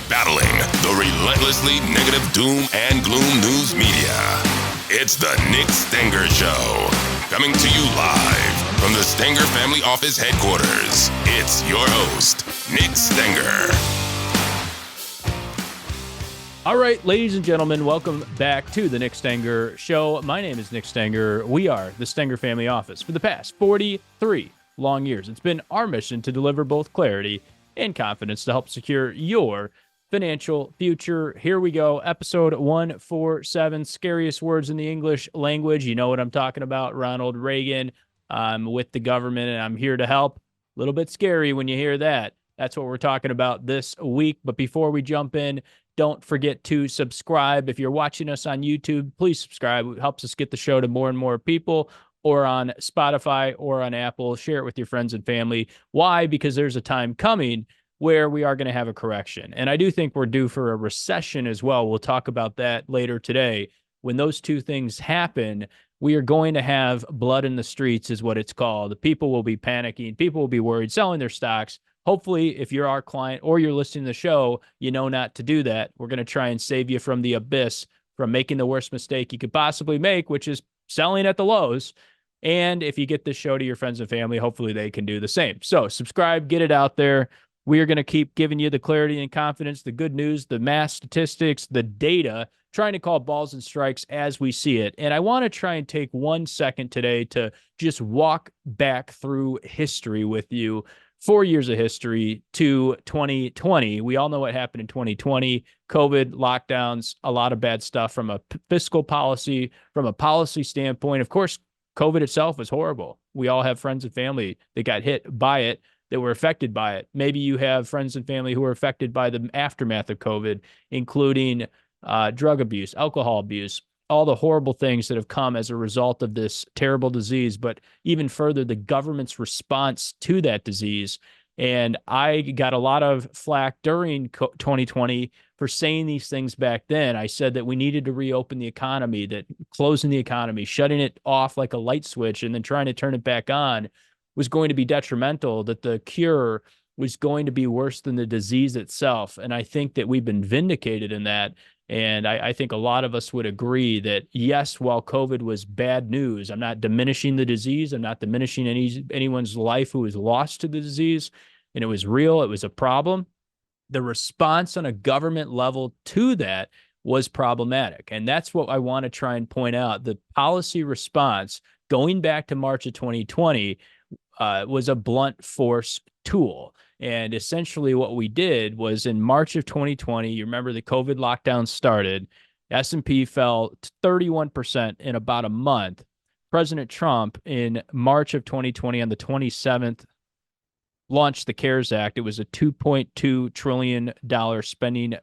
battling the relentlessly negative doom and gloom news media. It's the Nick Stenger Show, coming to you live from the Stenger Family Office headquarters. It's your host, Nick Stenger. All right, ladies and gentlemen, welcome back to the Nick Stenger Show. My name is Nick Stenger. We are the Stenger Family Office. For the past 43 long years, it's been our mission to deliver both clarity and confidence to help secure your financial future. Here we go, episode 147, scariest words in the English language. You know what I'm talking about, Ronald Reagan. I'm with the government and I'm here to help. A little bit scary when you hear that. That's what we're talking about this week. But before we jump in, don't forget to subscribe. If you're watching us on YouTube, please subscribe. It helps us get the show to more and more people, or on Spotify or on Apple. Share it with your friends and family. Why? Because there's a time coming where we are going to have a correction. And I do think we're due for a recession as well. We'll talk about that later today. When those two things happen, we are going to have blood in the streets, is what it's called. People will be panicking. People will be worried, selling their stocks. Hopefully, if you're our client or you're listening to the show, you know not to do that. We're going to try and save you from the abyss, from making the worst mistake you could possibly make, which is selling at the lows. And if you get this show to your friends and family, hopefully they can do the same. So subscribe, get it out there. We are going to keep giving you the clarity and confidence, the good news, the mass statistics, the data, trying to call balls and strikes as we see it. And I want to try and take 1 second today to just walk back through history with you. 4 years of history to 2020. We all know what happened in 2020. COVID, lockdowns, a lot of bad stuff from a fiscal policy, from a policy standpoint. Of course, COVID itself was horrible. We all have friends and family that got hit by it, that were affected by it. Maybe you have friends and family who were affected by the aftermath of COVID, including drug abuse, alcohol abuse, all the horrible things that have come as a result of this terrible disease, but even further, the government's response to that disease. And I got a lot of flack during 2020 for saying these things back then. I said that we needed to reopen the economy, that closing the economy, shutting it off like a light switch, and then trying to turn it back on was going to be detrimental, that the cure was going to be worse than the disease itself. And I think that we've been vindicated in that. And I think a lot of us would agree that, yes, while COVID was bad news, I'm not diminishing the disease. I'm not diminishing anyone's life who was lost to the disease. And it was real. It was a problem. The response on a government level to that was problematic. And that's what I want to try and point out. The policy response going back to March of 2020 was a blunt force tool. And essentially what we did was in March of 2020, you remember the COVID lockdown started, S&P fell 31% in about a month. President Trump in March of 2020 on the 27th launched the CARES Act. It was a $2.2 trillion spending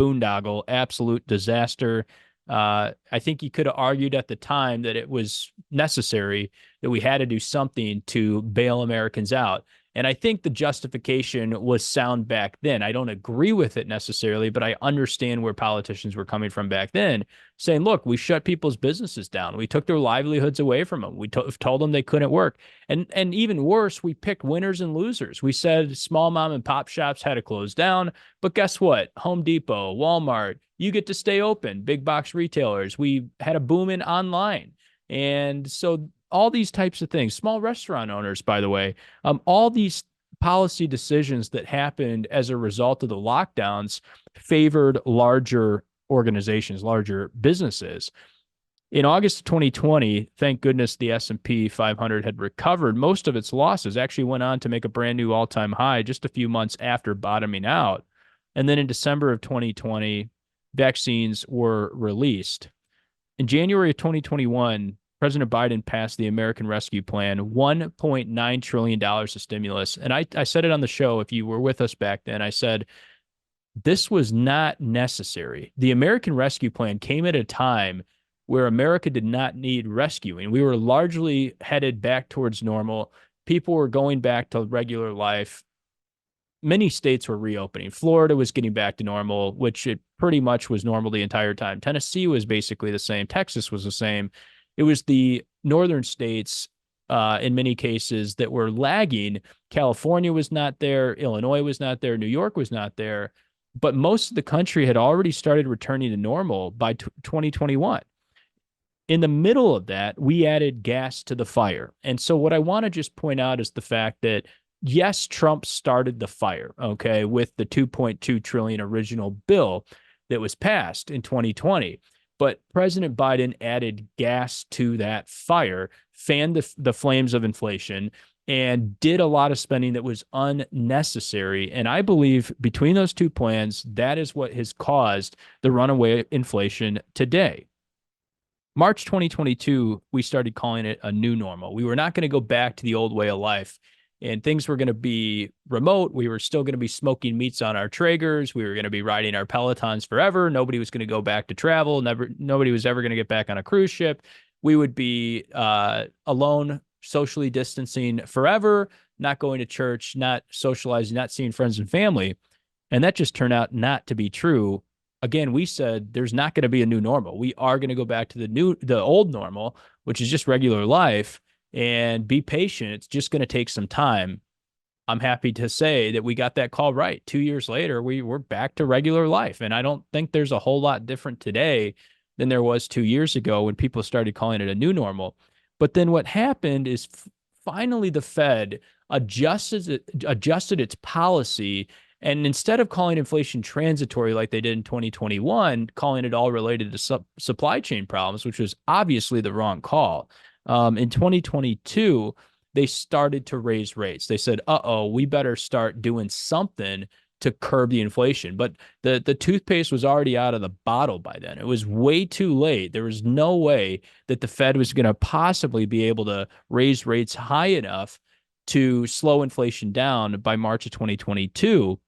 boondoggle, absolute disaster. I think you could have argued at the time that it was necessary, that we had to do something to bail Americans out. And I think the justification was sound back then. I don't agree with it necessarily, but I understand where politicians were coming from back then, saying, look, we shut people's businesses down. We took their livelihoods away from them. We told them they couldn't work. And even worse, we picked winners and losers. We said small mom and pop shops had to close down. But guess what? Home Depot, Walmart, you get to stay open. Big box retailers. We had a boom in online. And so all these types of things, small restaurant owners, by the way, all these policy decisions that happened as a result of the lockdowns favored larger organizations, larger businesses. In August of 2020, thank goodness the S&P 500 had recovered most of its losses, actually went on to make a brand new all-time high just a few months after bottoming out. And then in December of 2020, vaccines were released. In January of 2021, President Biden passed the American Rescue Plan, $1.9 trillion of stimulus. And I said it on the show, if you were with us back then, I said, this was not necessary. The American Rescue Plan came at a time where America did not need rescuing. We were largely headed back towards normal. People were going back to regular life. Many states were reopening. Florida was getting back to normal, which it pretty much was normal the entire time. Tennessee was basically the same. Texas was the same. It was the northern states, in many cases, that were lagging. California was not there. Illinois was not there. New York was not there. but most of the country had already started returning to normal by 2021. In the middle of that, we added gas to the fire. And so, what I want to just point out is the fact that yes, Trump started the fire, okay, with the 2.2 trillion original bill that was passed in 2020. But President Biden added gas to that fire, fanned the flames of inflation, and did a lot of spending that was unnecessary. And I believe between those two plans, that is what has caused the runaway inflation today. March 2022, we started calling it a new normal. We were not going to go back to the old way of life, and things were going to be remote. We were still going to be smoking meats on our Traegers. We were going to be riding our Pelotons forever. Nobody was going to go back to travel. Nobody was ever going to get back on a cruise ship. We would be alone, socially distancing forever, not going to church, not socializing, not seeing friends and family. And that just turned out not to be true. Again, we said there's not going to be a new normal. We are going to go back to the old normal, which is just regular life, and be patient. It's just going to take some time. I'm happy to say that we got that call right. 2 years later, we're back to regular life. And I don't think there's a whole lot different today than there was 2 years ago when people started calling it a new normal. But then what happened is finally the Fed adjusted its policy, and instead of calling inflation transitory like they did in 2021, calling it all related to supply chain problems, which was obviously the wrong call. In 2022, they started to raise rates. They said, we better start doing something to curb the inflation. But the toothpaste was already out of the bottle by then. It was way too late. There was no way that the Fed was going to possibly be able to raise rates high enough to slow inflation down by March of 2022.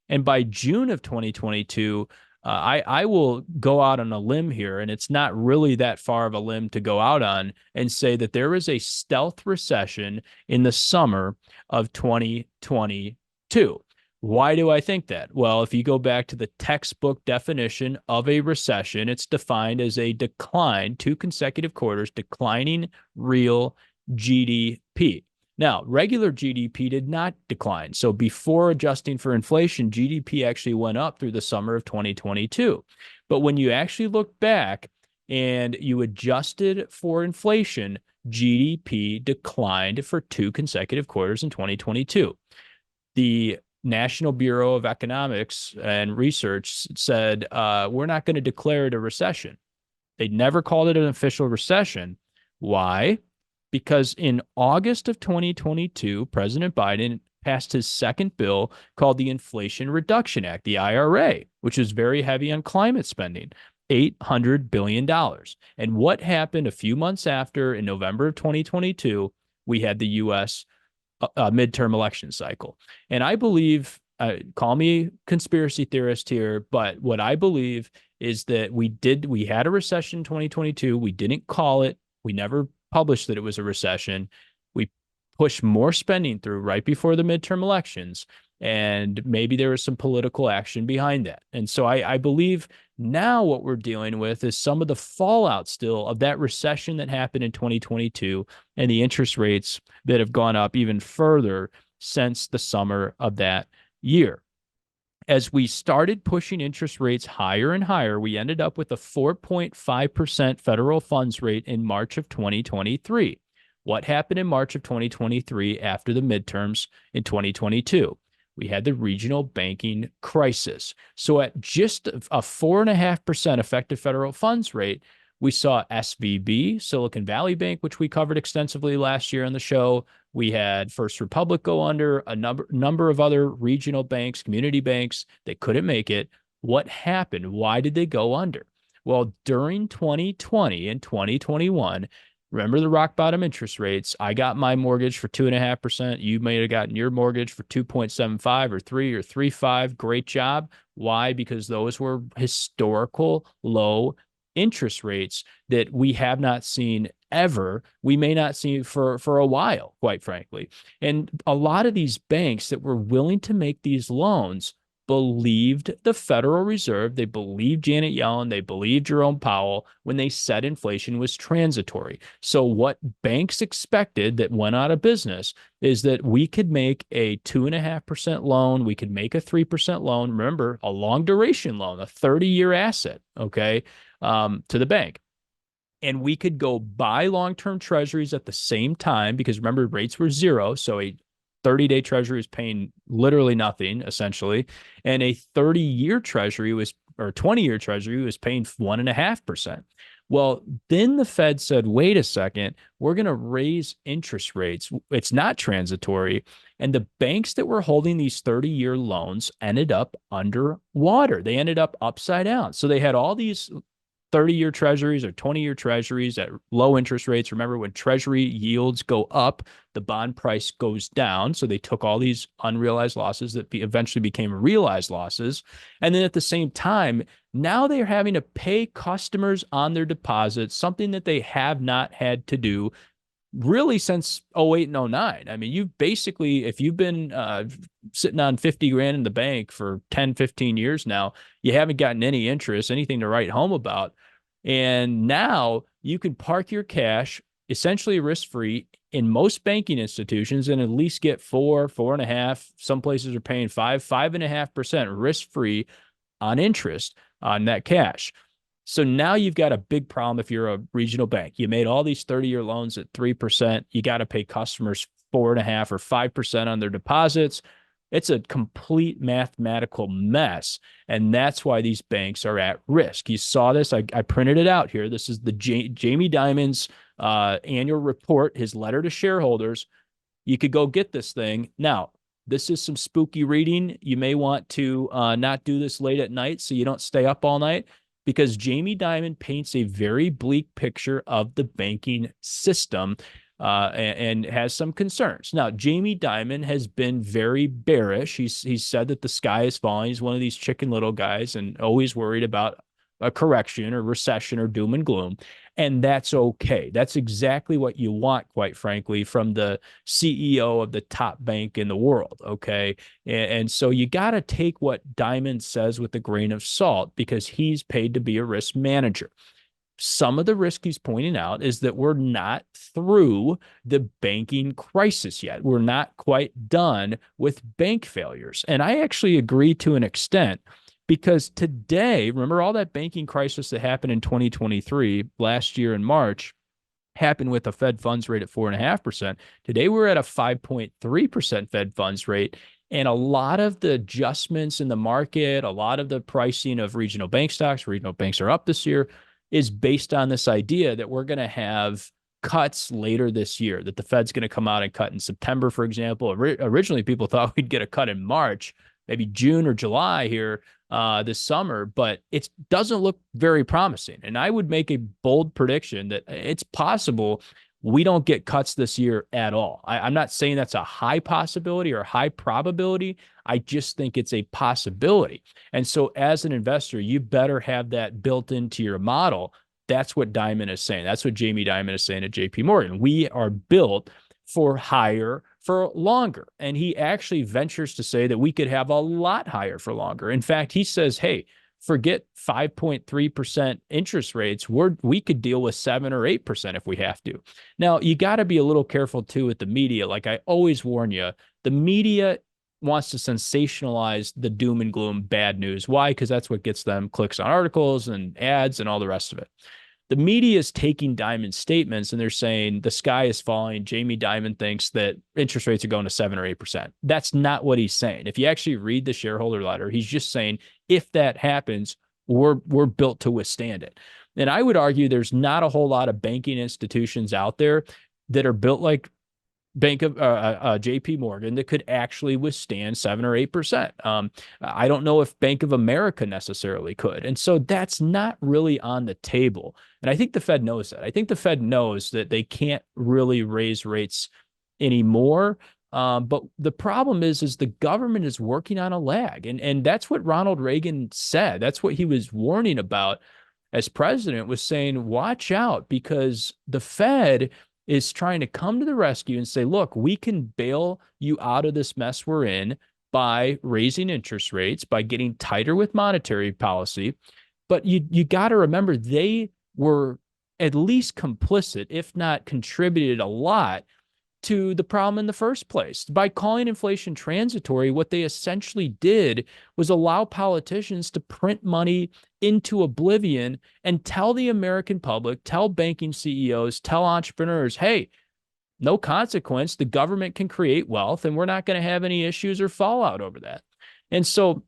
And by June of 2022, I will go out on a limb here, and it's not really that far of a limb to go out on, and say that there is a stealth recession in the summer of 2022. Why do I think that? Well, if you go back to the textbook definition of a recession, it's defined as a decline, 2 consecutive quarters, declining real GDP. Now, regular GDP did not decline. So before adjusting for inflation, GDP actually went up through the summer of 2022. But when you actually look back and you adjusted for inflation, GDP declined for 2 consecutive quarters in 2022. The National Bureau of Economics and Research said, we're not going to declare it a recession. They never called it an official recession. Why? Because in August of 2022, President Biden passed his second bill called the Inflation Reduction Act, the IRA, which is very heavy on climate spending, $800 billion. And what happened a few months after, in November of 2022, we had the U.S. Midterm election cycle. And I believe, call me conspiracy theorist here, but what I believe is that we had a recession in 2022. We didn't call it. We never published that it was a recession. We pushed more spending through right before the midterm elections, and maybe there was some political action behind that. And so I believe now what we're dealing with is some of the fallout still of that recession that happened in 2022 and the interest rates that have gone up even further since the summer of that year. As we started pushing interest rates higher and higher, we ended up with a 4.5% federal funds rate in March of 2023. What happened in March of 2023 after the midterms in 2022? We had the regional banking crisis. So at just a 4.5% effective federal funds rate, we saw SVB, Silicon Valley Bank, which we covered extensively last year on the show. We had First Republic go under, a number of other regional banks, community banks that couldn't make it. What happened? Why did they go under? Well, during 2020 and 2021, remember the rock bottom interest rates? I got my mortgage for 2.5%. You may have gotten your mortgage for 2.75 or 3 or 3.5. Great job. Why? Because those were historical low interest rates that we have not seen ever. We may not see for a while, quite frankly. And a lot of these banks that were willing to make these loans believed the Federal Reserve, they believed Janet Yellen, they believed Jerome Powell when they said inflation was transitory. So what banks expected that went out of business is that we could make a 2.5% loan, we could make a 3% loan. Remember, a long duration loan, a 30-year asset, okay, to the bank. And we could go buy long-term treasuries at the same time because remember, rates were zero. So a 30-day treasury was paying literally nothing, essentially. And a 30-year treasury was, or 20-year treasury was paying 1.5%. Well, then the Fed said, wait a second, we're going to raise interest rates. It's not transitory. And the banks that were holding these 30-year loans ended up underwater. They ended up upside down. So they had all these 30-year treasuries or 20-year treasuries at low interest rates. Remember, when treasury yields go up, the bond price goes down. So they took all these unrealized losses that eventually became realized losses. And then at the same time, now they're having to pay customers on their deposits, something that they have not had to do really since 08 and 09. I mean, you've basically, if you've been sitting on 50 grand in the bank for 10, 15 years now, you haven't gotten any interest, anything to write home about. And now you can park your cash essentially risk-free in most banking institutions and at least get 4.5. Some places are paying 5.5% risk-free on interest on that cash. So now you've got a big problem if you're a regional bank. You made all these 30-year loans at 3%. You got to pay customers 4.5 or 5% on their deposits. It's a complete mathematical mess. And that's why these banks are at risk. You saw this. I printed it out here. This is the Jamie Dimon's annual report, his letter to shareholders. You could go get this thing. Now, this is some spooky reading. You may want to not do this late at night so you don't stay up all night, because Jamie Dimon paints a very bleak picture of the banking system and has some concerns. Now, Jamie Dimon has been very bearish. He's said that the sky is falling. He's one of these Chicken Little guys and always worried about a correction or recession or doom and gloom. And that's okay. That's exactly what you want, quite frankly, from the CEO of the top bank in the world. Okay. And so you got to take what Dimon says with a grain of salt because he's paid to be a risk manager. Some of the risk he's pointing out is that we're not through the banking crisis yet. We're not quite done with bank failures. And I actually agree to an extent. Because today, remember all that banking crisis that happened in 2023, last year in March, happened with a Fed funds rate at 4.5%. Today, we're at a 5.3% Fed funds rate. And a lot of the adjustments in the market, a lot of the pricing of regional bank stocks, regional banks are up this year, is based on this idea that we're going to have cuts later this year, that the Fed's going to come out and cut in September, for example. Originally, people thought we'd get a cut in March, maybe June or July here this summer, but it doesn't look very promising. And I would make a bold prediction that it's possible we don't get cuts this year at all. I'm not saying that's a high possibility or high probability. I just think it's a possibility. And so as an investor, you better have that built into your model. That's what Dimon is saying. That's what Jamie Dimon is saying at JP Morgan. We are built for higher for longer. And he actually ventures to say that we could have a lot higher for longer. In fact, he says, hey, forget 5.3% interest rates. We could deal with 7 or 8% if we have to. Now, you got to be a little careful too with the media. Like I always warn you, the media wants to sensationalize the doom and gloom bad news. Why? Because that's what gets them clicks on articles and ads and all the rest of it. The media is taking Dimon's statements and they're saying the sky is falling. Jamie Dimon thinks that interest rates are going to 7 or 8%. That's not what he's saying. If you actually read the shareholder letter, he's just saying if that happens, we're built to withstand it. And I would argue there's not a whole lot of banking institutions out there that are built like Bank of JP Morgan that could actually withstand 7 or 8%. I don't know if Bank of America necessarily could. And so that's not really on the table. And I think the Fed knows that. I think the Fed knows that they can't really raise rates anymore. But the problem is the government is working on a lag. And that's what Ronald Reagan said. That's what he was warning about as president, was saying, watch out, because the Fed is trying to come to the rescue and say, look, we can bail you out of this mess we're in, by raising interest rates, by getting tighter with monetary policy. But you got to remember, they were at least complicit, if not contributed a lot to the problem in the first place. By calling inflation transitory, what they essentially did was allow politicians to print money into oblivion and tell the American public, tell banking CEOs, tell entrepreneurs, hey, no consequence. The government can create wealth and we're not going to have any issues or fallout over that. And so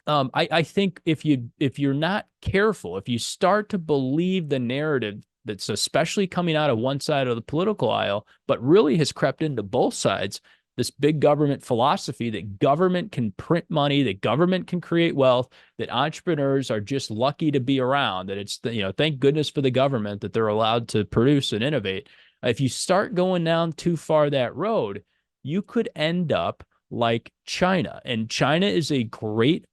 I think if you're not careful, if you start to believe the narrative that's especially coming out of one side of the political aisle, but really has crept into both sides, this big government philosophy that government can print money, that government can create wealth, that entrepreneurs are just lucky to be around, that it's, thank goodness for the government that they're allowed to produce and innovate. If you start going down too far that road, you could end up like China. And China is a great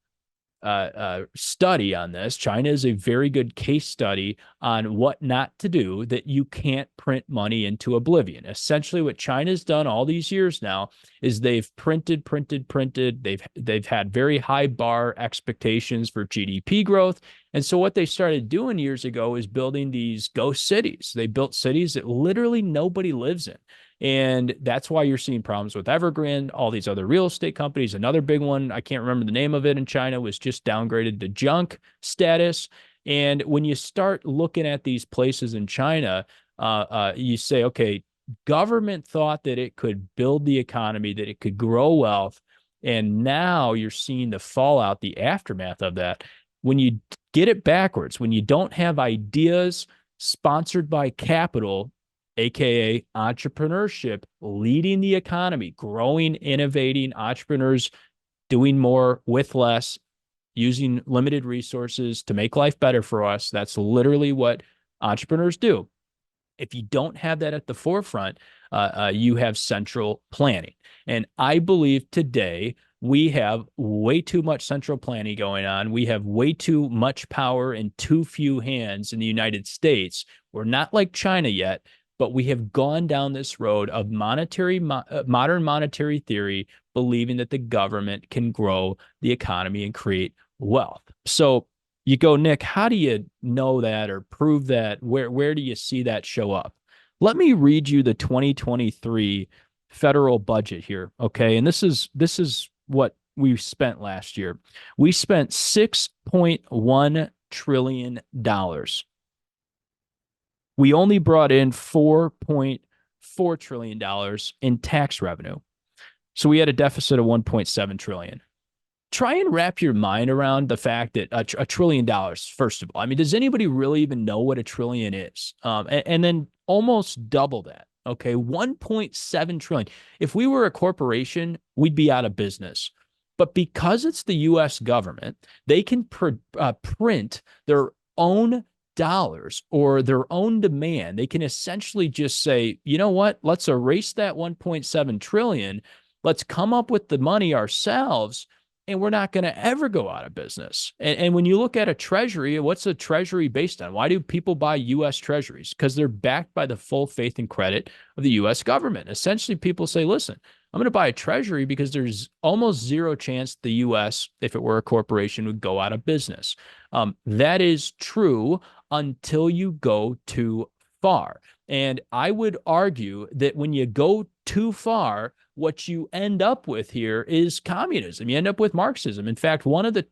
study on this. China is a very good case study on what not to do, that you can't print money into oblivion. Essentially, what China's done all these years now is they've printed. They've had very high bar expectations for GDP growth. And so what they started doing years ago is building these ghost cities. They built cities that literally nobody lives in. And that's why you're seeing problems with Evergrande, all these other real estate companies. Another big one, I can't remember the name of it in China, was just downgraded to junk status. And when you start looking at these places in China, you say, okay, government thought that it could build the economy, that it could grow wealth. And now you're seeing the fallout, the aftermath of that. When you get it backwards, when you don't have ideas sponsored by capital, AKA entrepreneurship, leading the economy, growing, innovating, entrepreneurs doing more with less, using limited resources to make life better for us. That's literally what entrepreneurs do. If you don't have that at the forefront, you have central planning. And I believe today we have way too much central planning going on. We have way too much power in too few hands in the United States. We're not like China yet, but we have gone down this road of modern monetary theory, believing that the government can grow the economy and create wealth. So you go, Nick, how do you know that or prove that? Where do you see that show up? Let me read you the 2023 federal budget here, okay? And this is what we spent last year. We spent $6.1 trillion. We only brought in $4.4 trillion in tax revenue. So we had a deficit of $1.7 trillion. Try and wrap your mind around the fact that $1 trillion, first of all. I mean, does anybody really even know what $1 trillion is? And then almost double that. Okay, $1.7 trillion. If we were a corporation, we'd be out of business. But because it's the U.S. government, they can print their own dollars or their own demand. They can essentially just say, you know what, let's erase that 1.7 trillion. Let's come up with the money ourselves, and we're not going to ever go out of business. And when you look at a treasury, what's a treasury based on? Why do people buy U.S. treasuries? Because they're backed by the full faith and credit of the U.S. government. Essentially, people say, listen, I'm going to buy a treasury because there's almost zero chance the U.S., if it were a corporation, would go out of business. That is true until you go too far. And I would argue that when you go too far, what you end up with here is communism. You end up with Marxism. In fact, one of the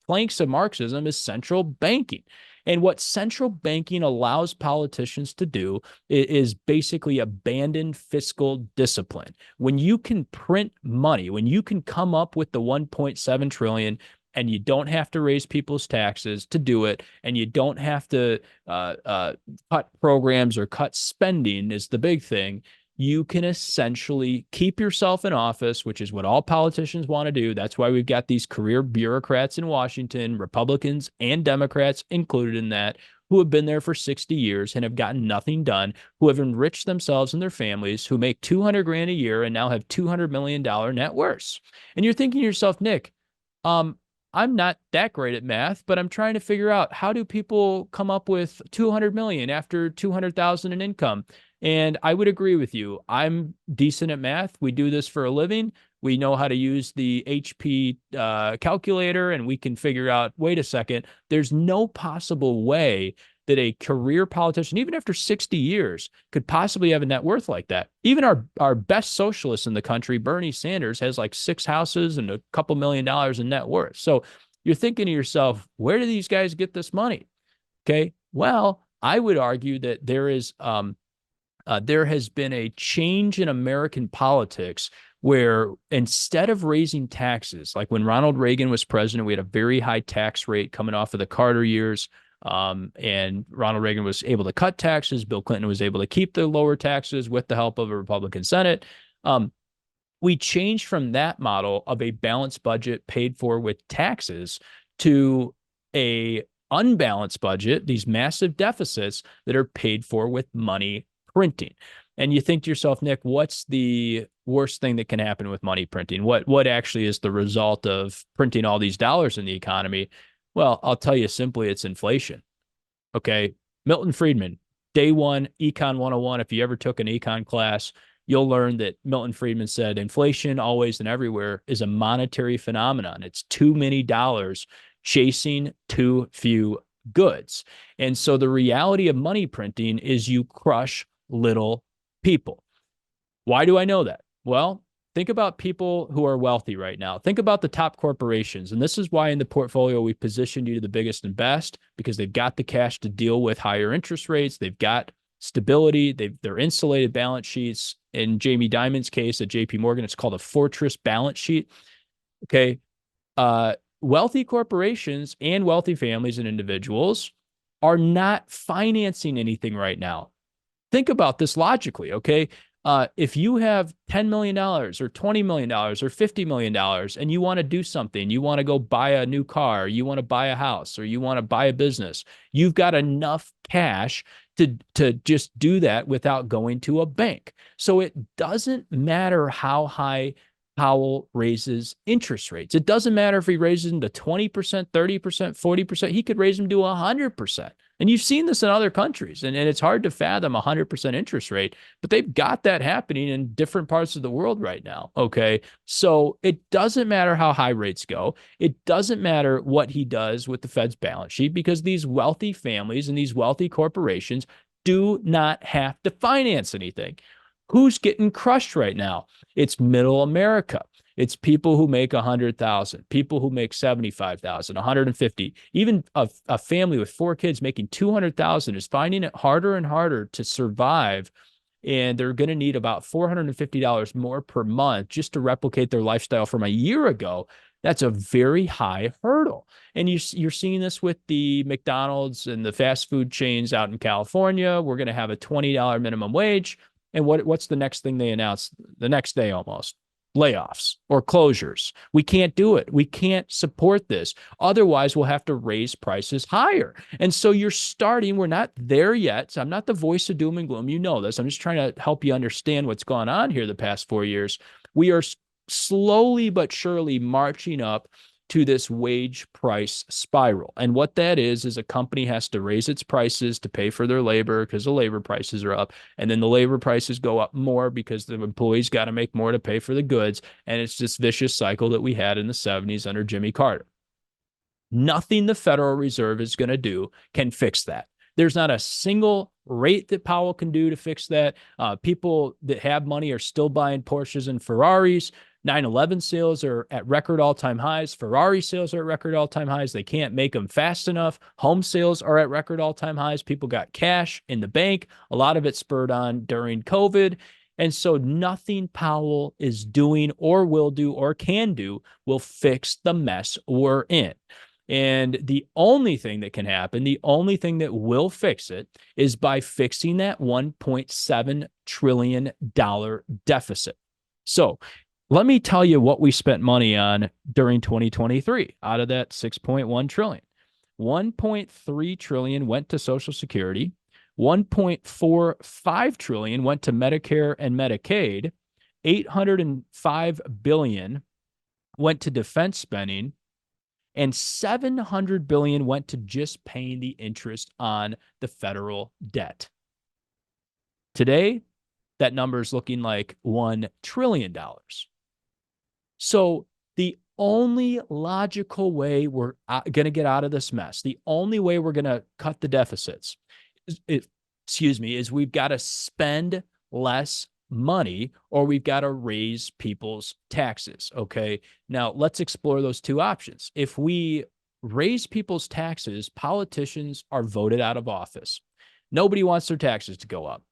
planks of Marxism is central banking. And what central banking allows politicians to do is basically abandon fiscal discipline. When you can print money, when you can come up with the 1.7 trillion, and you don't have to raise people's taxes to do it, and you don't have to cut programs or cut spending is the big thing, you can essentially keep yourself in office, which is what all politicians want to do. That's why we've got these career bureaucrats in Washington, Republicans and Democrats included in that, who have been there for 60 years and have gotten nothing done, who have enriched themselves and their families, who make $200,000 a year and now have $200 million net worths. And you're thinking to yourself, Nick, I'm not that great at math, but I'm trying to figure out, how do people come up with 200 million after 200,000 in income? And I would agree with you. I'm decent at math. We do this for a living, We know how to use the HP calculator, and we can figure out, wait a second, there's no possible way that a career politician, even after 60 years, could possibly have a net worth like that. Even our best socialist in the country, Bernie Sanders, has like 6 houses and a couple $1 million in net worth. So you're thinking to yourself, where do these guys get this money? Okay. Well, I would argue that there has been a change in American politics where instead of raising taxes, like when Ronald Reagan was president, we had a very high tax rate coming off of the Carter years. And Ronald Reagan was able to cut taxes. Bill Clinton was able to keep the lower taxes with the help of a Republican Senate. We changed from that model of a balanced budget paid for with taxes to a unbalanced budget, these massive deficits that are paid for with money printing. And you think to yourself, Nick, what's the worst thing that can happen with money printing? What actually is the result of printing all these dollars in the economy? Well, I'll tell you simply, it's inflation. Okay. Milton Friedman, day one, Econ 101. If you ever took an econ class, you'll learn that Milton Friedman said inflation always and everywhere is a monetary phenomenon. It's too many dollars chasing too few goods. And so the reality of money printing is you crush little people. Why do I know that? Well, think about people who are wealthy right now. Think about the top corporations. And this is why in the portfolio we positioned you to the biggest and best, because they've got the cash to deal with higher interest rates. They've got stability. They're insulated balance sheets. In Jamie Dimon's case at JP Morgan, it's called a fortress balance sheet. Okay. Wealthy corporations and wealthy families and individuals are not financing anything right now. Think about this logically, okay? If you have $10 million or $20 million or $50 million and you want to do something, you want to go buy a new car, you want to buy a house, or you want to buy a business, you've got enough cash to just do that without going to a bank. So it doesn't matter how high Powell raises interest rates. It doesn't matter if he raises them to 20%, 30%, 40%. He could raise them to 100%. And you've seen this in other countries. And it's hard to fathom 100% interest rate, but they've got that happening in different parts of the world right now. Okay. So it doesn't matter how high rates go. It doesn't matter what he does with the Fed's balance sheet, because these wealthy families and these wealthy corporations do not have to finance anything. Who's getting crushed right now? It's middle America. It's people who make 100,000, people who make 75,000, 150. Even a family with 4 kids making 200,000 is finding it harder and harder to survive. And they're going to need about $450 more per month just to replicate their lifestyle from a year ago. That's a very high hurdle. And you're seeing this with the McDonald's and the fast food chains out in California. We're going to have a $20 minimum wage. And what's the next thing they announce the next day almost? Layoffs or closures. We can't do it. We can't support this. Otherwise, we'll have to raise prices higher. And so we're not there yet. So I'm not the voice of doom and gloom. You know this. I'm just trying to help you understand what's gone on here the past 4 years. We are slowly but surely marching up to this wage price spiral. And what that is a company has to raise its prices to pay for their labor because the labor prices are up. And then the labor prices go up more because the employees got to make more to pay for the goods. And it's this vicious cycle that we had in the 70s under Jimmy Carter. Nothing the Federal Reserve is going to do can fix that. There's not a single rate that Powell can do to fix that. People that have money are still buying Porsches and Ferraris. 9/11 sales are at record all-time highs. Ferrari sales are at record all-time highs. They can't make them fast enough. Home sales are at record all-time highs. People got cash in the bank. A lot of it spurred on during COVID. And so nothing Powell is doing or will do or can do will fix the mess we're in. And the only thing that can happen, the only thing that will fix it is by fixing that $1.7 trillion deficit. So let me tell you what we spent money on during 2023 out of that 6.1 trillion. 1.3 trillion went to Social Security. 1.45 trillion went to Medicare and Medicaid. 805 billion went to defense spending, and 700 billion went to just paying the interest on the federal debt. Today, that number is looking like $1 trillion. So the only logical way we're going to get out of this mess, the only way we're going to cut the deficits, is we've got to spend less money or we've got to raise people's taxes. Okay. Now let's explore those two options. If we raise people's taxes, politicians are voted out of office. Nobody wants their taxes to go up.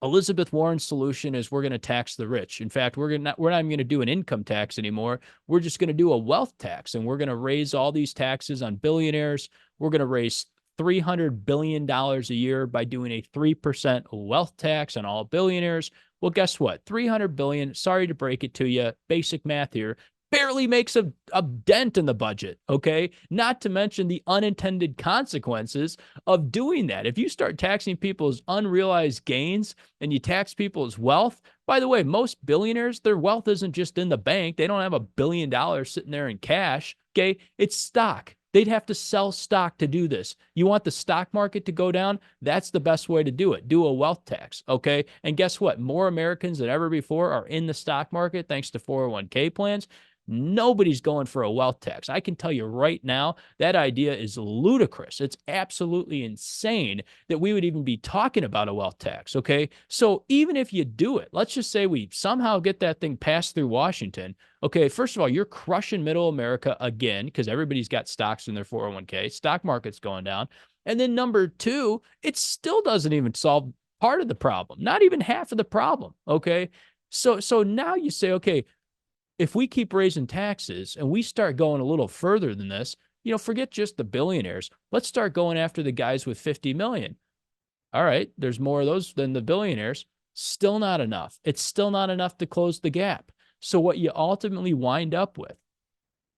Elizabeth Warren's solution is we're going to tax the rich. In fact, we're not even going to do an income tax anymore. We're just going to do a wealth tax, and we're going to raise all these taxes on billionaires. We're going to raise $300 billion a year by doing a 3% wealth tax on all billionaires. Well, guess what? 300 billion, sorry to break it to you, basic math here, barely makes a dent in the budget, okay? Not to mention the unintended consequences of doing that. If you start taxing people's unrealized gains and you tax people's wealth, by the way, most billionaires, their wealth isn't just in the bank. They don't have $1 billion sitting there in cash, okay? It's stock. They'd have to sell stock to do this. You want the stock market to go down? That's the best way to do it. Do a wealth tax, okay? And guess what? More Americans than ever before are in the stock market thanks to 401k plans. Nobody's going for a wealth tax. I can tell you right now, that idea is ludicrous. It's absolutely insane that we would even be talking about a wealth tax, okay? So even if you do it, let's just say we somehow get that thing passed through Washington. Okay, first of all, you're crushing middle America again because everybody's got stocks in their 401k. Stock market's going down. And then number two, it still doesn't even solve part of the problem, not even half of the problem, okay? So now you say, okay, if we keep raising taxes and we start going a little further than this, forget just the billionaires. Let's start going after the guys with 50 million. All right, there's more of those than the billionaires. Still not enough. It's still not enough to close the gap. So what you ultimately wind up with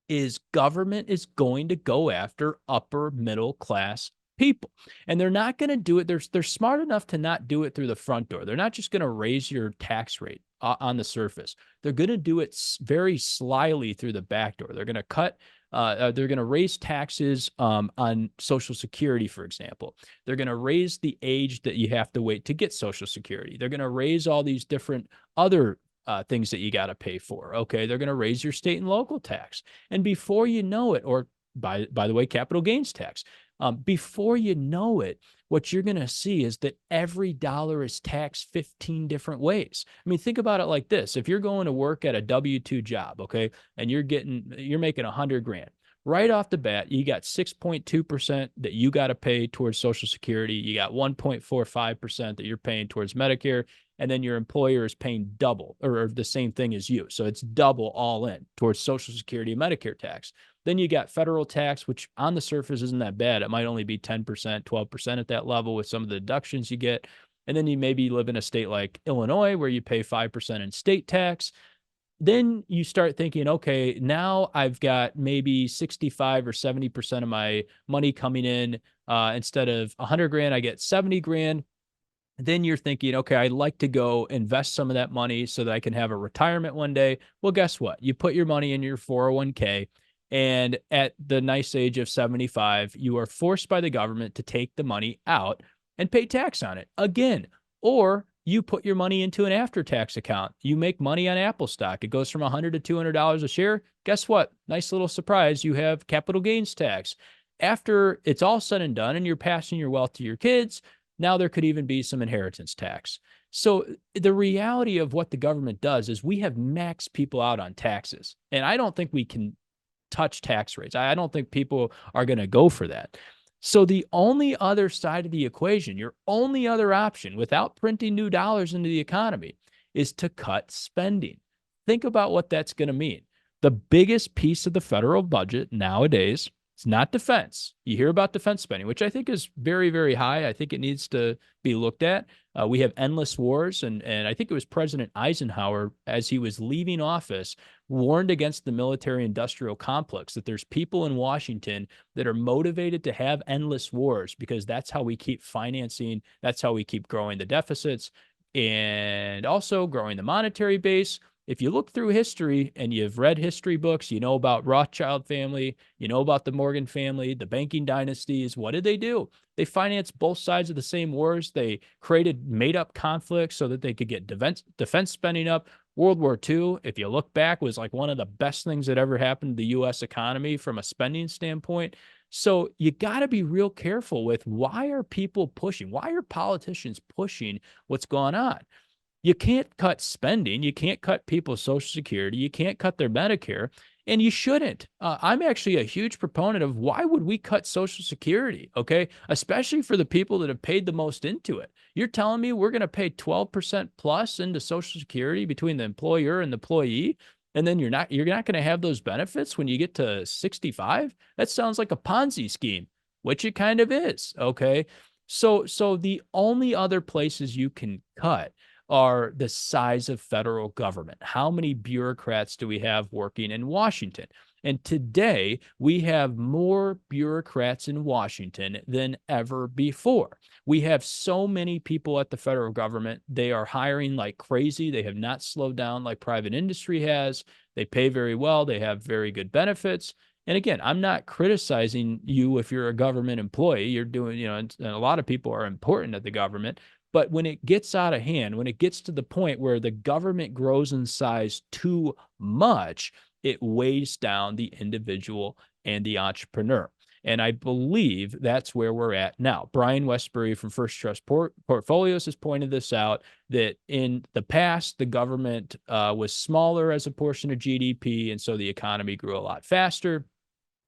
is government is going to go after upper middle class people. And they're not going to do it. They're smart enough to not do it through the front door. They're not just going to raise your tax rate on the surface. They're going to do it very slyly through the back door. They're going to they're going to raise taxes on Social Security, for example. They're going to raise the age that you have to wait to get Social Security. They're going to raise all these different other things that you got to pay for. Okay. They're going to raise your state and local tax. And before you know it, or by the way, capital gains tax, before you know it, what you're going to see is that every dollar is taxed 15 different ways. I mean, think about it like this. If you're going to work at a W-2 job, okay, and you're making 100 grand, right off the bat, you got 6.2% that you got to pay towards Social Security. You got 1.45% that you're paying towards Medicare. And then your employer is paying double or the same thing as you. So it's double all in towards Social Security and Medicare tax. Then you got federal tax, which on the surface isn't that bad. It might only be 10%, 12% at that level with some of the deductions you get. And then you maybe live in a state like Illinois where you pay 5% in state tax. Then you start thinking, okay, now I've got maybe 65 or 70% of my money coming in. Instead of 100 grand, I get 70 grand. Then you're thinking, okay, I'd like to go invest some of that money so that I can have a retirement one day. Well, guess what? You put your money in your 401k, and at the nice age of 75, you are forced by the government to take the money out and pay tax on it again. Or you put your money into an after-tax account. You make money on Apple stock. It goes from $100 to $200 a share. Guess what? Nice little surprise. You have capital gains tax. After it's all said and done and you're passing your wealth to your kids, now there could even be some inheritance tax. So the reality of what the government does is we have maxed people out on taxes. And I don't think we can touch tax rates. I don't think people are going to go for that. So the only other side of the equation, your only other option without printing new dollars into the economy is to cut spending. Think about what that's going to mean. The biggest piece of the federal budget nowadays, it's not defense. You hear about defense spending, which I think is very, very high. I think it needs to be looked at. We have endless wars, and I think it was President Eisenhower, as he was leaving office, warned against the military-industrial complex, that there's people in Washington that are motivated to have endless wars because that's how we keep financing, that's how we keep growing the deficits, and also growing the monetary base. if you look through history and you've read history books, you know about Rothschild family, you know about the Morgan family, the banking dynasties. What did they do? They financed both sides of the same wars. They created made-up conflicts so that they could get defense spending up. World War II, if you look back, was like one of the best things that ever happened to the U.S. economy from a spending standpoint. So you got to be real careful with, why are people pushing? Why are politicians pushing what's going on? You can't cut spending. You can't cut people's Social Security. You can't cut their Medicare, and you shouldn't. I'm actually a huge proponent of, why would we cut Social Security? Okay, especially for the people that have paid the most into it. You're telling me we're going to pay 12% plus into Social Security between the employer and the employee, and then you're not going to have those benefits when you get to 65? That sounds like a Ponzi scheme, which it kind of is. Okay, so the only other places you can cut are the size of federal government. How many bureaucrats do we have working in Washington? And today we have more bureaucrats in Washington than ever before. We have so many people at the federal government. They are hiring like crazy. They have not slowed down like private industry has. They pay very well. They have very good benefits. And again, I'm not criticizing you if you're a government employee. You're doing, and a lot of people are important at the government. But when it gets out of hand, when it gets to the point where the government grows in size too much, it weighs down the individual and the entrepreneur. And I believe that's where we're at now. Brian Westbury from First Trust Portfolios has pointed this out, that in the past, the government was smaller as a portion of GDP, and so the economy grew a lot faster,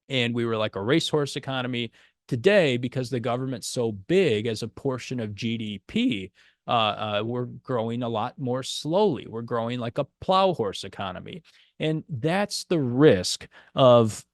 and we were like a racehorse economy. Today, because the government's so big as a portion of GDP, we're growing a lot more slowly. We're growing like a plow horse economy. And that's the risk of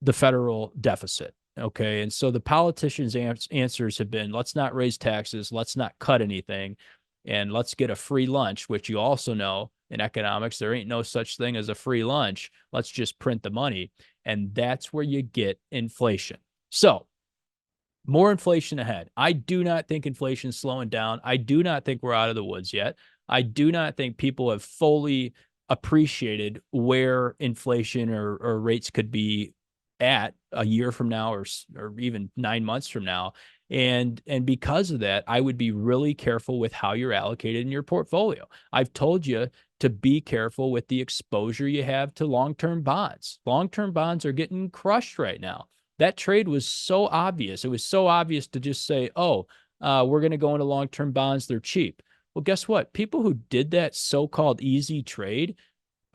the federal deficit. Okay. And so the politicians' answers have been, let's not raise taxes, let's not cut anything, and let's get a free lunch, which you also know in economics, there ain't no such thing as a free lunch. Let's just print the money. And that's where you get inflation. So, more inflation ahead. I do not think inflation is slowing down. I do not think we're out of the woods yet. I do not think people have fully appreciated where inflation or rates could be at a year from now, or even 9 months from now. And because of that, I would be really careful with how you're allocated in your portfolio. I've told you to be careful with the exposure you have to long-term bonds. Long-term bonds are getting crushed right now. That trade was so obvious. It was so obvious to just say, we're going to go into long-term bonds. They're cheap. Well, guess what? People who did that so-called easy trade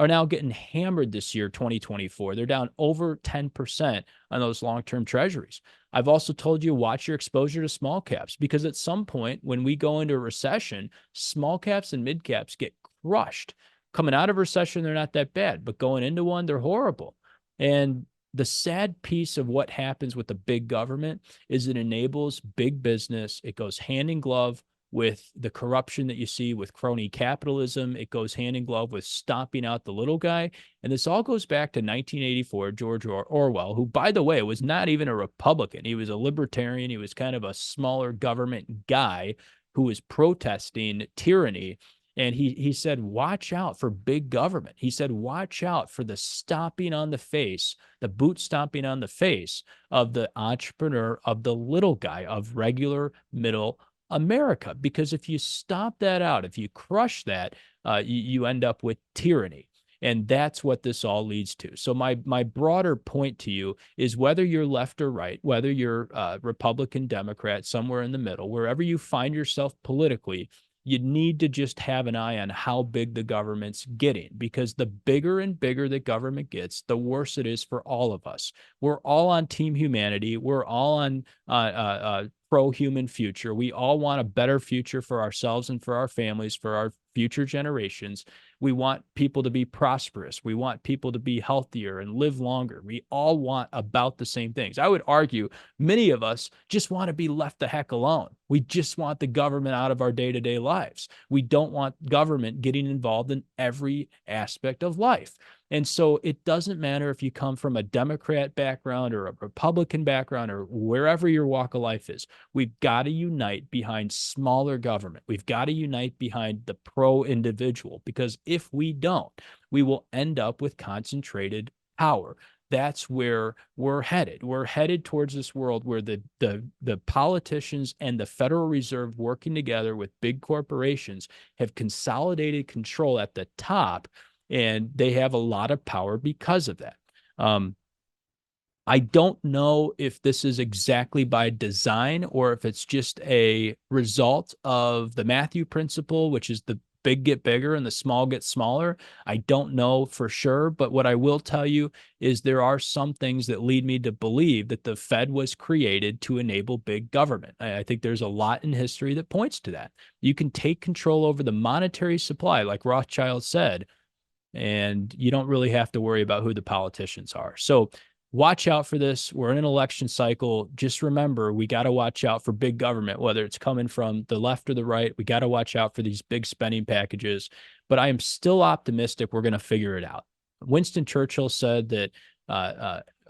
are now getting hammered this year, 2024. They're down over 10% on those long-term treasuries. I've also told you, watch your exposure to small caps, because at some point when we go into a recession, small caps and mid caps get crushed. Coming out of recession, they're not that bad, but going into one, they're horrible. And the sad piece of what happens with the big government is it enables big business. It goes hand in glove with the corruption that you see with crony capitalism. It goes hand in glove with stomping out the little guy. And this all goes back to 1984, George Orwell, who, by the way, was not even a Republican. He was a libertarian. He was kind of a smaller government guy who was protesting tyranny. And he said, watch out for big government. He said, watch out for the stomping on the face, the boot stomping on the face of the entrepreneur, of the little guy, of regular middle America. Because if you stomp that out, if you crush that, you end up with tyranny. And that's what this all leads to. So my broader point to you is, whether you're left or right, whether you're Republican, Democrat, somewhere in the middle, wherever you find yourself politically, you need to just have an eye on how big the government's getting, because the bigger and bigger the government gets, the worse it is for all of us. We're all on team humanity. We're all on pro-human future. We all want a better future for ourselves and for our families, for our future generations. We want people to be prosperous. We want people to be healthier and live longer. We all want about the same things. I would argue many of us just want to be left the heck alone. We just want the government out of our day-to-day lives. We don't want government getting involved in every aspect of life. And so it doesn't matter if you come from a Democrat background or a Republican background or wherever your walk of life is. We've got to unite behind smaller government. We've got to unite behind the pro-individual, because if we don't, we will end up with concentrated power. That's where we're headed. We're headed towards this world where the politicians and the Federal Reserve, working together with big corporations, have consolidated control at the top, and they have a lot of power because of that. I don't know if this is exactly by design or if it's just a result of the Matthew principle, which is the big get bigger and the small get smaller. I don't know for sure, but what I will tell you is there are some things that lead me to believe that the Fed was created to enable big government. I think there's a lot in history that points to that. You can take control over the monetary supply, like Rothschild said, and you don't really have to worry about who the politicians are. So watch out for this. We're in an election cycle. Just remember, we got to watch out for big government, whether it's coming from the left or the right. We got to watch out for these big spending packages. But I am still optimistic we're going to figure it out. Winston Churchill said that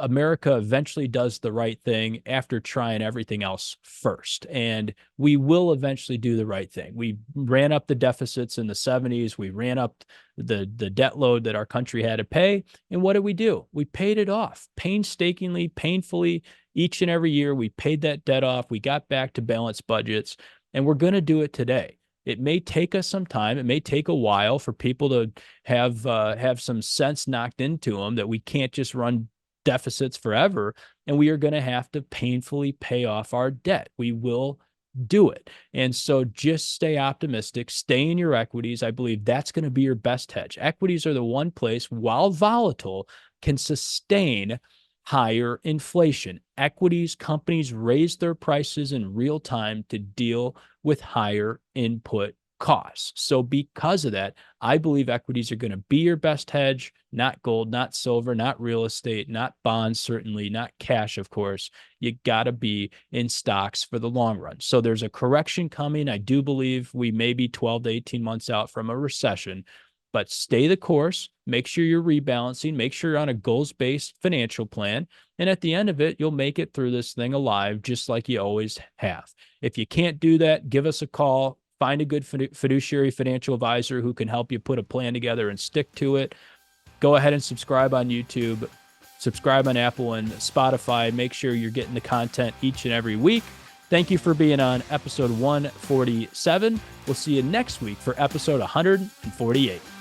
America eventually does the right thing after trying everything else first. And we will eventually do the right thing. We ran up the deficits in the 70s. We ran up the debt load that our country had to pay. And what did we do? We paid it off painstakingly, painfully. Each and every year, we paid that debt off. We got back to balanced budgets, and we're going to do it today. It may take us some time. It may take a while for people to have some sense knocked into them that we can't just run deficits forever, and we are going to have to painfully pay off our debt. We will do it. And so just stay optimistic, stay in your equities. I believe that's going to be your best hedge. Equities are the one place, while volatile, can sustain higher inflation. Equities companies raise their prices in real time to deal with higher input costs. So because of that, I believe equities are going to be your best hedge, not gold, not silver, not real estate, not bonds, certainly not cash, of course. You got to be in stocks for the long run. So there's a correction coming. I do believe we may be 12 to 18 months out from a recession, but stay the course. Make sure you're rebalancing. Make sure you're on a goals-based financial plan. And at the end of it, you'll make it through this thing alive, just like you always have. If you can't do that, give us a call. Find a good fiduciary financial advisor who can help you put a plan together and stick to it. Go ahead and subscribe on YouTube, subscribe on Apple and Spotify. Make sure you're getting the content each and every week. Thank you for being on episode 147. We'll see you next week for episode 148.